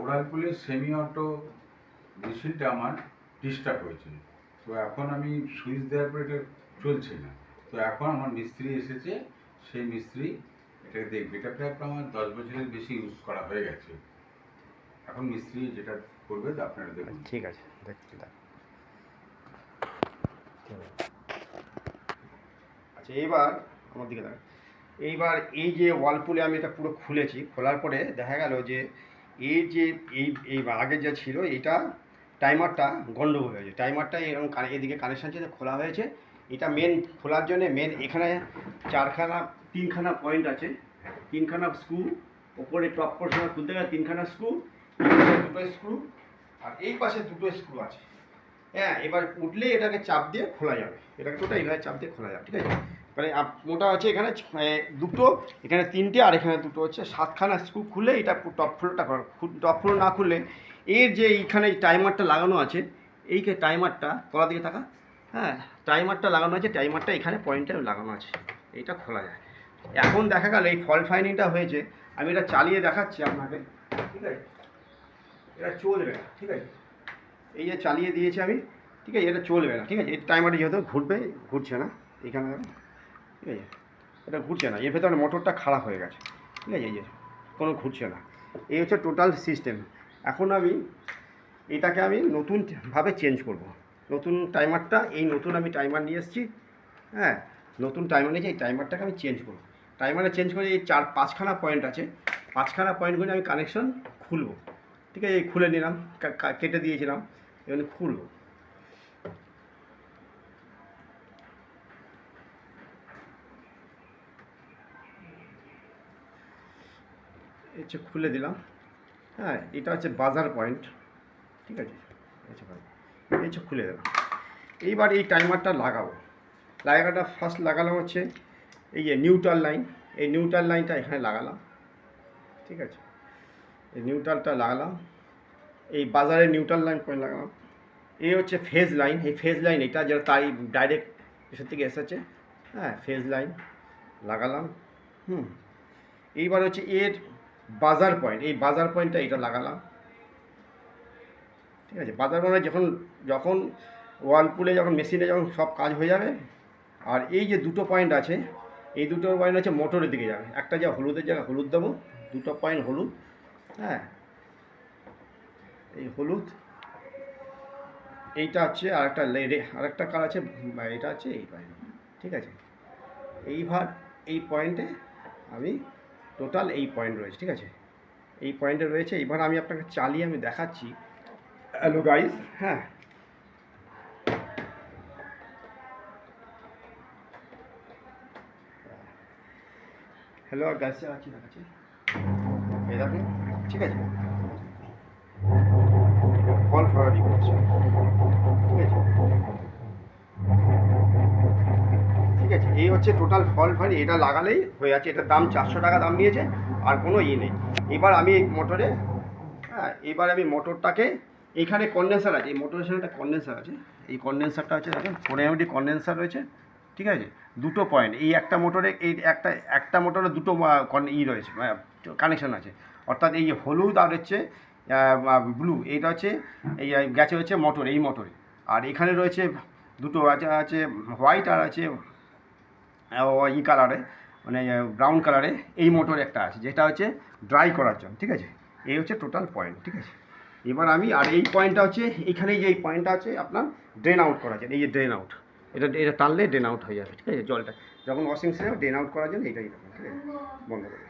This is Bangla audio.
ওড়ালপুলের সেমি অটো মেশিনটা আমার ডিস্টার্ব হয়েছে। তো এখন আমি সুইচ দেওয়ার পর এটা চলছে না। তো এখন আমার মিস্ত্রি এসেছে, সেই মিস্ত্রি এটাকে দেখবে। এটা প্রায় আমার 10 বছরের বেশি ইউজ করা হয়ে গেছে। এখন মিস্ত্রি যেটা করবে আপনারা দেখুন। ঠিক আছে, দেখছি। আচ্ছা, এইবার আমার দিকে দেখেন। এইবার এই যে ওয়ালপুলে আমি এটা পুরো খুলেছি, খোলার পরে দেখা গেল যে এই যে এই আগে যে ছিল এইটা টাইমারটা গন্ডগোল হয়েছে। টাইমারটা এরকম এদিকে কানেকশান ছিল, খোলা হয়েছে। এটা মেন খোলার জন্যে এখানে তিনখানা পয়েন্ট আছে, তিনখানা স্ক্রু। ওপরে টপ পোর্শনে খুলতে গেলে তিনখানা স্ক্রু, দুটো স্ক্রু, আর এই পাশে দুটো স্ক্রু আছে। হ্যাঁ, এবার উঠলে এটাকে চাপ দিয়ে খোলা যাবে। এটাকে টোটাল এইভাবে চাপ দিয়ে খোলা যাবে, ঠিক আছে। মানে মোটা আছে এখানে দুটো, এখানে তিনটে, আর এখানে দুটো হচ্ছে 7খানা স্ক্রু। খুলে এটা টপ ফ্লোরটা করা। টপ ফ্লোর না খুললে এর যে এইখানে টাইমারটা লাগানো আছে, এই টাইমারটা তলার দিকে থাকা, হ্যাঁ, টাইমারটা লাগানো আছে, টাইমারটা এখানে পয়েন্টে লাগানো আছে, এইটা খোলা যায়। এখন দেখা গেল এই ফল্ট ফাইন্ডিংটা হয়েছে, আমি এটা চালিয়ে দেখাচ্ছি আপনাকে, ঠিক আছে। এটা চলবে না, ঠিক আছে। এই যে চালিয়ে দিয়েছি আমি, ঠিক আছে, এটা চলবে না, ঠিক আছে। এই টাইমারটা যেহেতু ঘুরছে না এখানে, ঠিক আছে, এটা ঘুরছে না। এর ভেতরে মোটরটা খারাপ হয়ে গেছে, ঠিক আছে। এই যে কোনো ঘুরছে না। এই হচ্ছে টোটাল সিস্টেম। এখন এটাকে আমি নতুনভাবে চেঞ্জ করব। নতুন টাইমারটা, নতুন আমি টাইমার নিয়ে এসেছি, হ্যাঁ, নতুন টাইমার নিয়েছি। এই টাইমারটাকে আমি চেঞ্জ করব। টাইমারে চেঞ্জ করে এই 4-5খানা পয়েন্ট আছে, 5খানা পয়েন্টগুলো আমি কানেকশন খুলবো, ঠিক আছে। এই খুলে নিলাম, কেটে দিয়েছিলাম, এখানে খুলবো। হচ্ছে খুলে দিলাম, হ্যাঁ। এটা হচ্ছে বাজার পয়েন্ট, ঠিক আছে। এই হচ্ছে খুলে দিলাম। এইবার এই টাইমারটা লাগাবো। লাগাটা ফার্স্ট লাগালাম হচ্ছে এই যে নিউট্রাল লাইন। এই নিউট্রাল লাইনটা এখানে লাগালাম, ঠিক আছে। এই নিউট্রালটা লাগালাম, এই বাজারের নিউট্রাল লাইন পয়েন্ট লাগালাম। এই হচ্ছে ফেজ লাইন। এই ফেজ লাইন এটা যেটা তাই ডাইরেক্ট এসব থেকে এসেছে, হ্যাঁ, ফেজ লাইন লাগালাম। এইবার হচ্ছে এর বাজার পয়েন্ট, এই বাজার পয়েন্টটা এটা লাগালাম, ঠিক আছে। বাজার পয়েন্ট যখন ওয়ালপুলে মেশিনে সব কাজ হয়ে যাবে, আর এই যে দুটো পয়েন্ট আছে, এই দুটো পয়েন্ট হচ্ছে মোটরের দিকে যাবে। একটা যা হলুদের জায়গায় হলুদ দেবো, দুটো পয়েন্ট হলুদ, হ্যাঁ, এই হলুদ। এইটা হচ্ছে আরেকটা কালার আছে, এটা হচ্ছে এই পয়েন্ট, ঠিক আছে। এইবার এই পয়েন্টে আমি টোটাল এই পয়েন্ট রয়েছে, ঠিক আছে। এই পয়েন্টে রয়েছে। এবার আমি আপনাকে চালিয়ে আমি দেখাচ্ছি। হ্যালো গাইস, হ্যাঁ, হ্যালো গাইস, আছে দেখাচ্ছি, এই দেখুন, ঠিক আছে। ফল ফরারি করছে, ঠিক আছে, ঠিক আছে। এই হচ্ছে টোটাল ফল ফারি। এটা লাগালেই হয়ে আছে। এটার দাম 400 টাকা দাম নিয়েছে, আর কোনো নেই। এবার আমি এই মোটরে, হ্যাঁ, এবার আমি মোটরটাকে, এইখানে কন্ডেন্সার আছে, এই মোটরের সাথে একটা কন্ডেন্সার আছে। এই কন্ডেন্সারটা হচ্ছে দেখেন 4 এমডি কন্ডেন্সার রয়েছে, ঠিক আছে। দুটো পয়েন্ট, এই একটা মোটরে, এই একটা মোটরে দুটো রয়েছে, কানেকশন আছে। অর্থাৎ এই হলুদ আর হচ্ছে ব্লু, এইটা হচ্ছে এই গেছে হচ্ছে মোটর, এই মোটরে। আর এখানে রয়েছে দুটো আছে হোয়াইট আর আছে কালারে, মানে ব্রাউন কালারে। এই মোটর একটা আছে যেটা হচ্ছে ড্রাই করার জন্য, ঠিক আছে। এই হচ্ছে টোটাল পয়েন্ট, ঠিক আছে। এবার আমি, আর এই পয়েন্টটা হচ্ছে এইখানে, যে এই পয়েন্টটা আছে আপনার ড্রেন আউট করার জন্য। এই যে ড্রেন আউট, এটা টানলে ড্রেন আউট হয়ে যাবে, ঠিক আছে। জলটা যখন ওয়াশিং মেশিনে ড্রেন আউট করার জন্য এইটাই, ঠিক আছে। বন্ধ করে